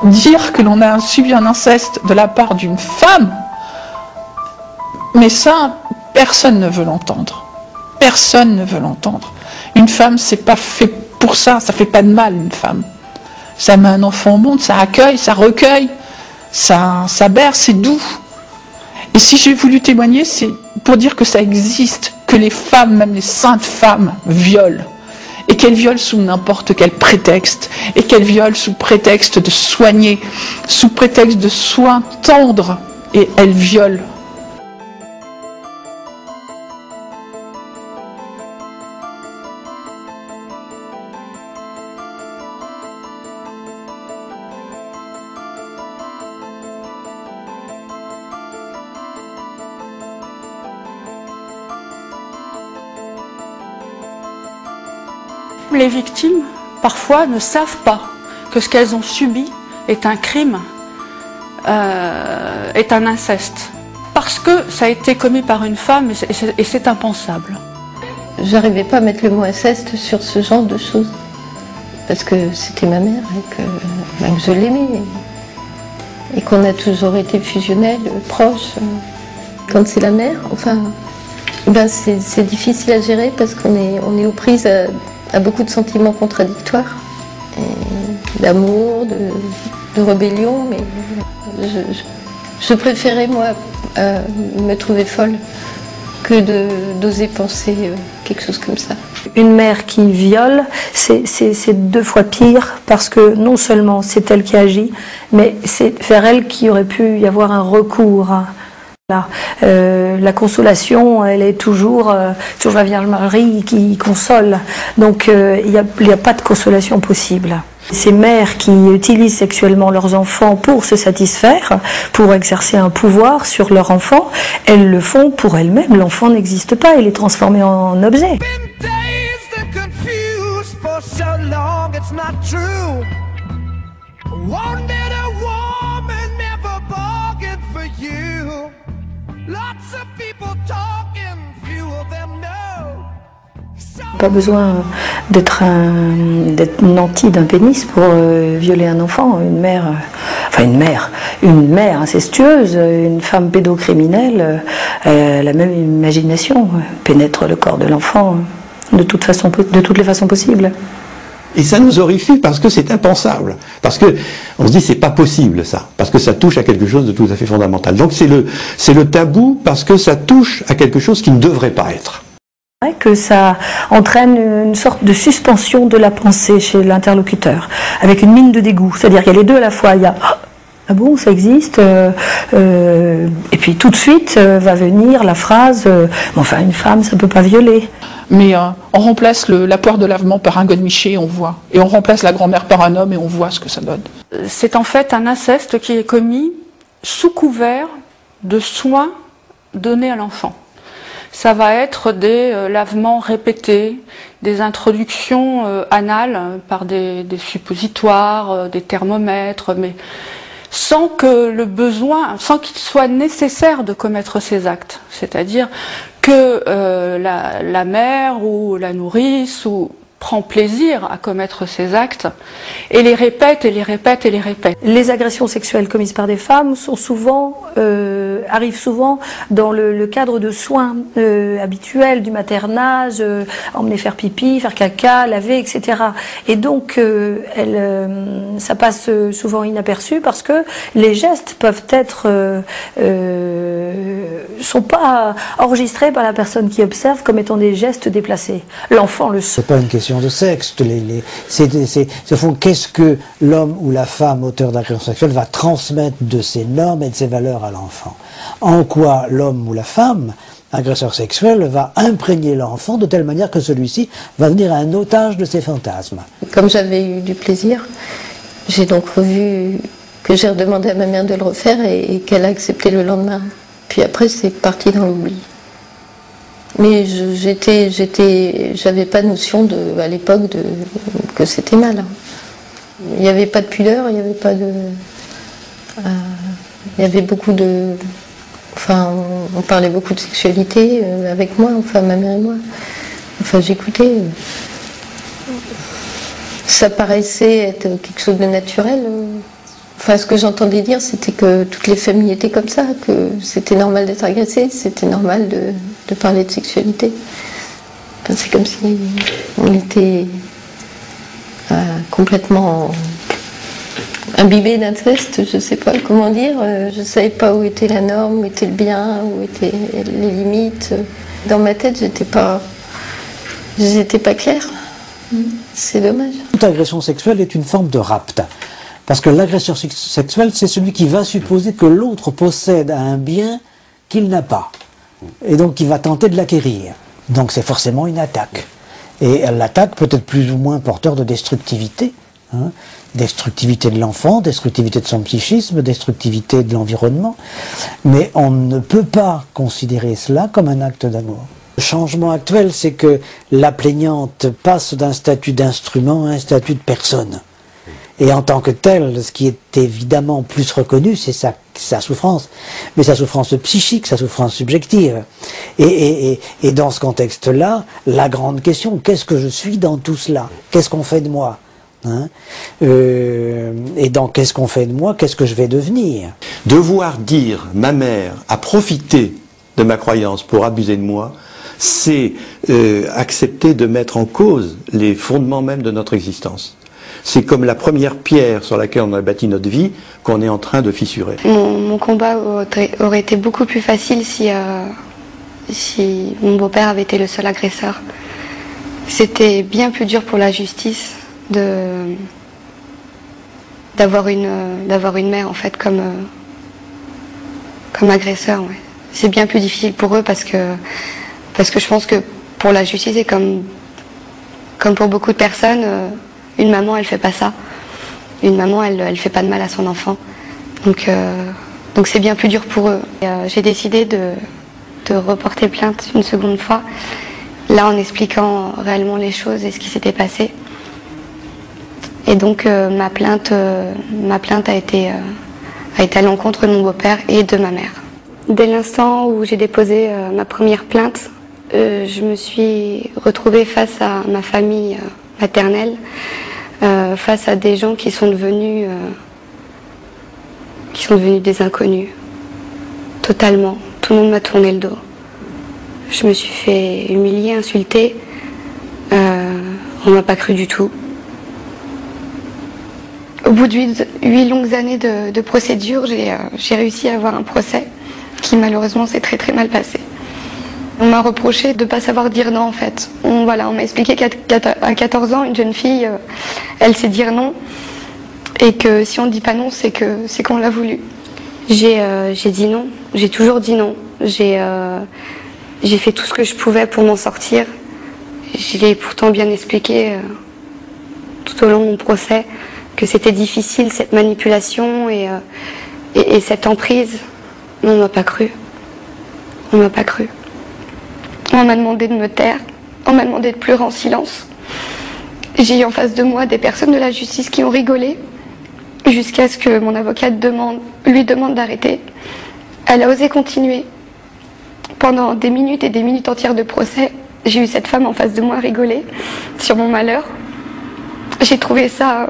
Dire que l'on a subi un inceste de la part d'une femme, mais ça, personne ne veut l'entendre. Personne ne veut l'entendre. Une femme, c'est pas fait pour ça fait pas de mal, une femme. Ça met un enfant au monde, ça accueille, ça recueille, ça berce, c'est doux. Et si j'ai voulu témoigner, c'est pour dire que ça existe, que les femmes, même les saintes femmes, violent. Et qu'elles violent sous n'importe quel prétexte. Et qu'elles violent sous prétexte de soigner, sous prétexte de soins tendres. Et elles violent. Les victimes, parfois, ne savent pas que ce qu'elles ont subi est un crime, est un inceste. Parce que ça a été commis par une femme et c'est impensable. J'arrivais pas à mettre le mot inceste sur ce genre de choses. Parce que c'était ma mère et que je l'aimais. Et qu'on a toujours été fusionnels, proches. Quand c'est la mère, enfin, ben c'est difficile à gérer parce qu'on est aux prises à beaucoup de sentiments contradictoires, d'amour, de rébellion, mais je préférais, moi, me trouver folle que d'oser penser quelque chose comme ça. Une mère qui viole, c'est 2 fois pire, parce que non seulement c'est elle qui agit, mais c'est vers elle qu'il aurait pu y avoir un recours. La consolation, elle est toujours la Vierge Marie qui console. Donc il n'y a pas de consolation possible. Ces mères qui utilisent sexuellement leurs enfants pour se satisfaire, pour exercer un pouvoir sur leur enfant, elles le font pour elles-mêmes. L'enfant n'existe pas, il est transformé en objet. Pas besoin d'être nanti d'un pénis pour violer un enfant. Une mère incestueuse, une femme pédocriminelle, la même imagination pénètre le corps de l'enfant de toutes les façons possibles. Et ça nous horrifie parce que c'est impensable. Parce que on se dit c'est pas possible ça. Parce que ça touche à quelque chose de tout à fait fondamental. Donc c'est le tabou parce que ça touche à quelque chose qui ne devrait pas être. Que ça entraîne une sorte de suspension de la pensée chez l'interlocuteur, avec une mine de dégoût. C'est-à-dire qu'il y a les deux à la fois. Il y a ah bon, ça existe et puis tout de suite va venir la phrase enfin une femme ça peut pas violer. Mais on remplace la poire de lavement par un godemiché, on voit. Et on remplace la grand-mère par un homme et on voit ce que ça donne. C'est en fait un inceste qui est commis sous couvert de soins donnés à l'enfant. Ça va être des lavements répétés, des introductions anales par des suppositoires, des thermomètres, mais sans qu'il soit nécessaire de commettre ces actes. C'est-à-dire que la mère ou la nourrice prend plaisir à commettre ces actes et les répète et les répète et les répète. Les agressions sexuelles commises par des femmes arrivent souvent dans le cadre de soins habituels du maternage, emmener faire pipi, faire caca, laver, etc. Et donc ça passe souvent inaperçu parce que les gestes peuvent être sont pas enregistrés par la personne qui observe comme étant des gestes déplacés. L'enfant le sait. C'est pas une question de sexe. Au fond, qu'est-ce que l'homme ou la femme auteur d'agression sexuelle va transmettre de ses normes et de ses valeurs à l'enfant? En quoi l'homme ou la femme agresseur sexuel va imprégner l'enfant de telle manière que celui-ci va devenir un otage de ses fantasmes? Comme j'avais eu du plaisir, j'ai donc que j'ai redemandé à ma mère de le refaire et qu'elle a accepté le lendemain. Puis après, c'est parti dans l'oubli. Mais j'avais pas notion à l'époque que c'était mal. Il n'y avait pas de pudeur, il n'y avait pas de... il y avait beaucoup de... Enfin, on parlait beaucoup de sexualité avec moi, enfin ma mère et moi. Enfin, j'écoutais. Ça paraissait être quelque chose de naturel. Enfin, ce que j'entendais dire, c'était que toutes les familles étaient comme ça, que c'était normal d'être agressé, c'était normal de parler de sexualité. Enfin, c'est comme si on était complètement imbibé d'inceste, je ne sais pas comment dire. Je ne savais pas où était la norme, où était le bien, où étaient les limites. Dans ma tête, j'étais pas claire. C'est dommage. Toute agression sexuelle est une forme de rapt. Parce que l'agresseur sexuel, c'est celui qui va supposer que l'autre possède un bien qu'il n'a pas. Et donc il va tenter de l'acquérir. Donc c'est forcément une attaque. Et l'attaque peut être plus ou moins porteur de destructivité. Hein, destructivité de l'enfant, destructivité de son psychisme, destructivité de l'environnement. Mais on ne peut pas considérer cela comme un acte d'amour. Le changement actuel, c'est que la plaignante passe d'un statut d'instrument à un statut de personne. Et en tant que telle, ce qui est évidemment plus reconnu, c'est sa souffrance, mais sa souffrance psychique, sa souffrance subjective. Et dans ce contexte-là, la grande question, qu'est-ce que je suis dans tout cela? Qu'est-ce qu'on fait de moi? Hein, et dans qu'est-ce qu'on fait de moi, qu'est-ce que je vais devenir? Devoir dire ma mère a profité de ma croyance pour abuser de moi, c'est accepter de mettre en cause les fondements même de notre existence. C'est comme la première pierre sur laquelle on a bâti notre vie qu'on est en train de fissurer. Mon combat aurait été beaucoup plus facile si mon beau-père avait été le seul agresseur. C'était bien plus dur pour la justice d'avoir une mère en fait comme agresseur. Ouais. C'est bien plus difficile pour eux parce que je pense que pour la justice et comme pour beaucoup de personnes, une maman elle fait pas ça. Une maman elle fait pas de mal à son enfant. Donc c'est bien plus dur pour eux. J'ai décidé de reporter plainte une seconde fois, là en expliquant réellement les choses et ce qui s'était passé. Et donc ma plainte a été à l'encontre de mon beau-père et de ma mère. Dès l'instant où j'ai déposé ma première plainte, je me suis retrouvée face à ma famille maternelle, face à des gens qui sont devenus des inconnus, totalement. Tout le monde m'a tourné le dos. Je me suis fait humilier, insulter. On m'a pas cru du tout. Au bout de 8 longues années de procédure, j'ai réussi à avoir un procès qui malheureusement s'est très très mal passé. On m'a reproché de ne pas savoir dire non en fait. On m'a expliqué qu'à 14 ans, une jeune fille, elle sait dire non. Et que si on ne dit pas non, c'est qu'on l'a voulu. J'ai dit non, j'ai toujours dit non. J'ai fait tout ce que je pouvais pour m'en sortir. Je l'ai pourtant bien expliqué tout au long de mon procès que c'était difficile cette manipulation et cette emprise. Mais on ne m'a pas cru. On ne m'a pas cru. On m'a demandé de me taire, on m'a demandé de pleurer en silence. J'ai eu en face de moi des personnes de la justice qui ont rigolé jusqu'à ce que mon avocate lui demande d'arrêter. Elle a osé continuer. Pendant des minutes et des minutes entières de procès, j'ai eu cette femme en face de moi rigoler sur mon malheur. J'ai trouvé ça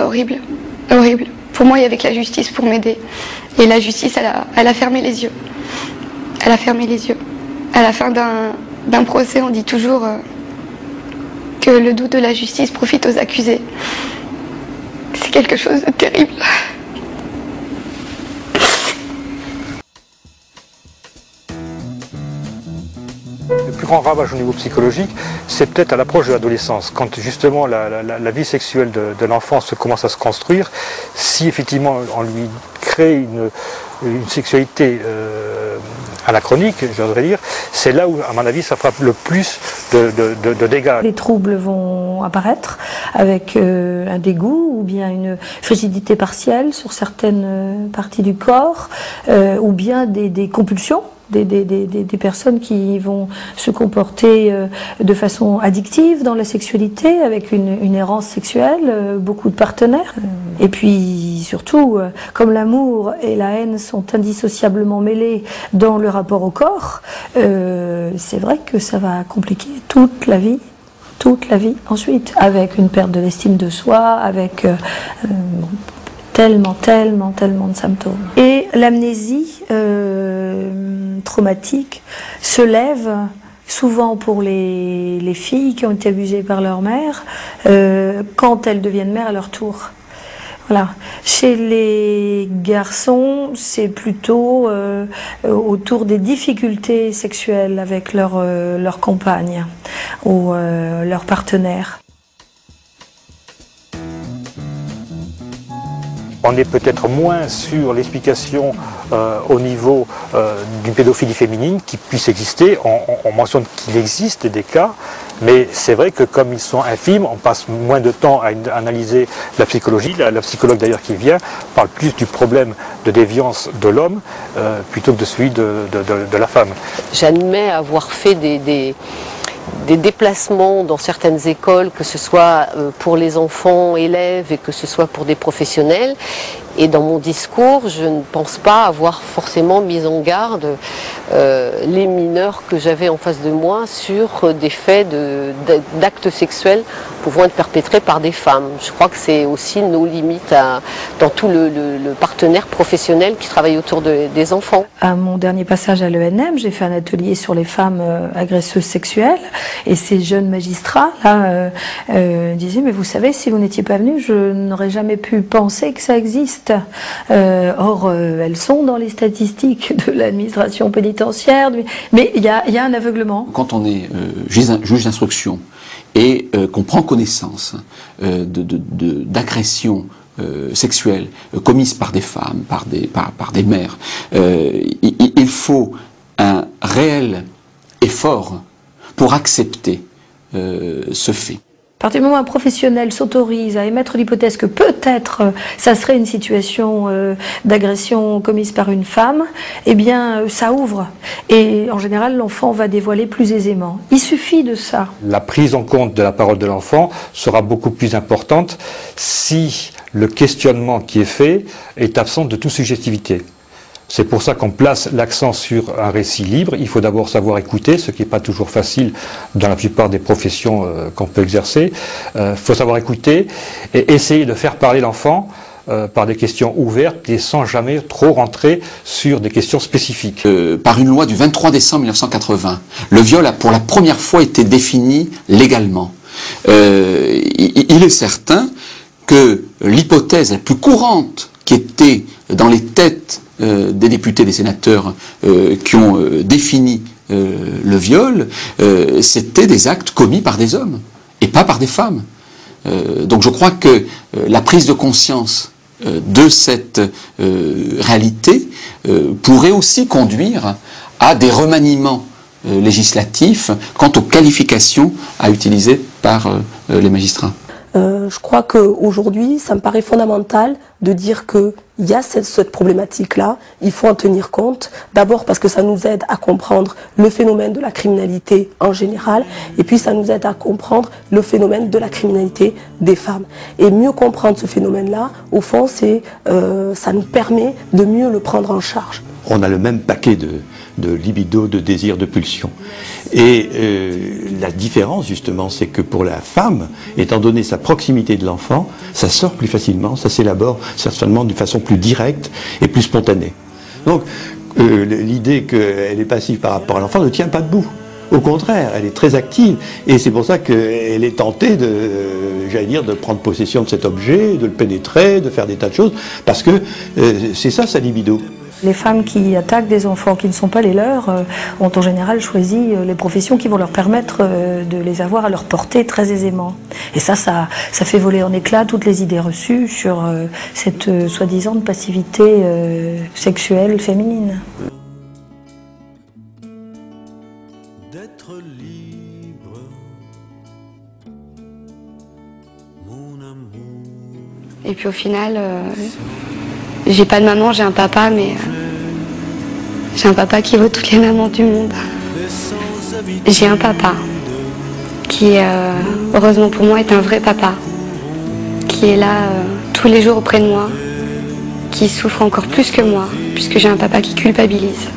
horrible, horrible. Pour moi, il y avait que la justice pour m'aider. Et la justice, elle a fermé les yeux. Elle a fermé les yeux. À la fin d'un procès, on dit toujours que le doute de la justice profite aux accusés. C'est quelque chose de terrible. Le plus grand ravage au niveau psychologique, c'est peut-être à l'approche de l'adolescence, quand justement la vie sexuelle de l'enfant commence à se construire. Si effectivement on lui crée une sexualité anachronique, j'oserais dire, c'est là où, à mon avis, ça fera le plus de dégâts. Les troubles vont apparaître avec un dégoût ou bien une frigidité partielle sur certaines parties du corps, ou bien des compulsions. Des personnes qui vont se comporter de façon addictive dans la sexualité, avec une errance sexuelle, beaucoup de partenaires. Et puis surtout, comme l'amour et la haine sont indissociablement mêlés dans le rapport au corps, c'est vrai que ça va compliquer toute la vie toute la vie ensuite, avec une perte de l'estime de soi, avec tellement de symptômes. Et l'amnésie traumatique se lève souvent pour les filles qui ont été abusées par leur mère, quand elles deviennent mères à leur tour. Voilà. Chez les garçons, c'est plutôt autour des difficultés sexuelles avec leur compagne ou leur partenaire. On est peut-être moins sur l'explication au niveau d'une pédophilie féminine qui puisse exister. On mentionne qu'il existe des cas, mais c'est vrai que comme ils sont infimes, on passe moins de temps à analyser la psychologie. La psychologue d'ailleurs qui vient parle plus du problème de déviance de l'homme plutôt que de celui de la femme. J'admets avoir fait des déplacements dans certaines écoles, que ce soit pour les enfants, élèves, et que ce soit pour des professionnels. Et dans mon discours, je ne pense pas avoir forcément mis en garde les mineurs que j'avais en face de moi sur des faits d'actes sexuels pouvant être perpétrés par des femmes. Je crois que c'est aussi nos limites dans tout le partenaire professionnel qui travaille autour des enfants. À mon dernier passage à l'ENM, j'ai fait un atelier sur les femmes agresseuses sexuelles, et ces jeunes magistrats là disaient: mais vous savez, si vous n'étiez pas venu, je n'aurais jamais pu penser que ça existe. Or, elles sont dans les statistiques de l'administration pénitentiaire, mais il y a un aveuglement. Quand on est juge d'instruction et qu'on prend connaissance d'agressions sexuelles commises par des femmes, par des mères, il faut un réel effort pour accepter ce fait. À partir du moment où un professionnel s'autorise à émettre l'hypothèse que peut-être ça serait une situation d'agression commise par une femme, eh bien ça ouvre. Et en général, l'enfant va dévoiler plus aisément. Il suffit de ça. La prise en compte de la parole de l'enfant sera beaucoup plus importante si le questionnement qui est fait est absent de toute subjectivité. C'est pour ça qu'on place l'accent sur un récit libre. Il faut d'abord savoir écouter, ce qui n'est pas toujours facile dans la plupart des professions qu'on peut exercer. Il faut savoir écouter et essayer de faire parler l'enfant par des questions ouvertes et sans jamais trop rentrer sur des questions spécifiques. Par une loi du 23 décembre 1980, le viol a pour la première fois été défini légalement. Il est certain que l'hypothèse la plus courante qui était dans les têtes des députés, des sénateurs qui ont défini le viol, c'était des actes commis par des hommes et pas par des femmes. Donc je crois que la prise de conscience de cette réalité pourrait aussi conduire à des remaniements législatifs quant aux qualifications à utiliser par les magistrats. Je crois qu'aujourd'hui, ça me paraît fondamental de dire qu'il y a cette problématique-là, il faut en tenir compte, d'abord parce que ça nous aide à comprendre le phénomène de la criminalité en général, et puis ça nous aide à comprendre le phénomène de la criminalité des femmes. Et mieux comprendre ce phénomène-là, au fond, ça nous permet de mieux le prendre en charge. On a le même paquet de libido, de désir, de pulsion. Et la différence, justement, c'est que pour la femme, étant donné sa proximité de l'enfant, ça sort plus facilement, ça s'élabore certainement d'une façon plus directe et plus spontanée. Donc, l'idée qu'elle est passive par rapport à l'enfant ne tient pas debout. Au contraire, elle est très active, et c'est pour ça qu'elle est tentée de prendre possession de cet objet, de le pénétrer, de faire des tas de choses, parce que c'est ça sa libido. Les femmes qui attaquent des enfants qui ne sont pas les leurs ont en général choisi les professions qui vont leur permettre de les avoir à leur portée très aisément. Et ça fait voler en éclats toutes les idées reçues sur cette soi-disant passivité sexuelle féminine. D'être libre, mon amour. Et puis au final, j'ai pas de maman, j'ai un papa, mais j'ai un papa qui vaut toutes les mamans du monde. J'ai un papa qui, heureusement pour moi, est un vrai papa, qui est là tous les jours auprès de moi, qui souffre encore plus que moi, puisque j'ai un papa qui culpabilise.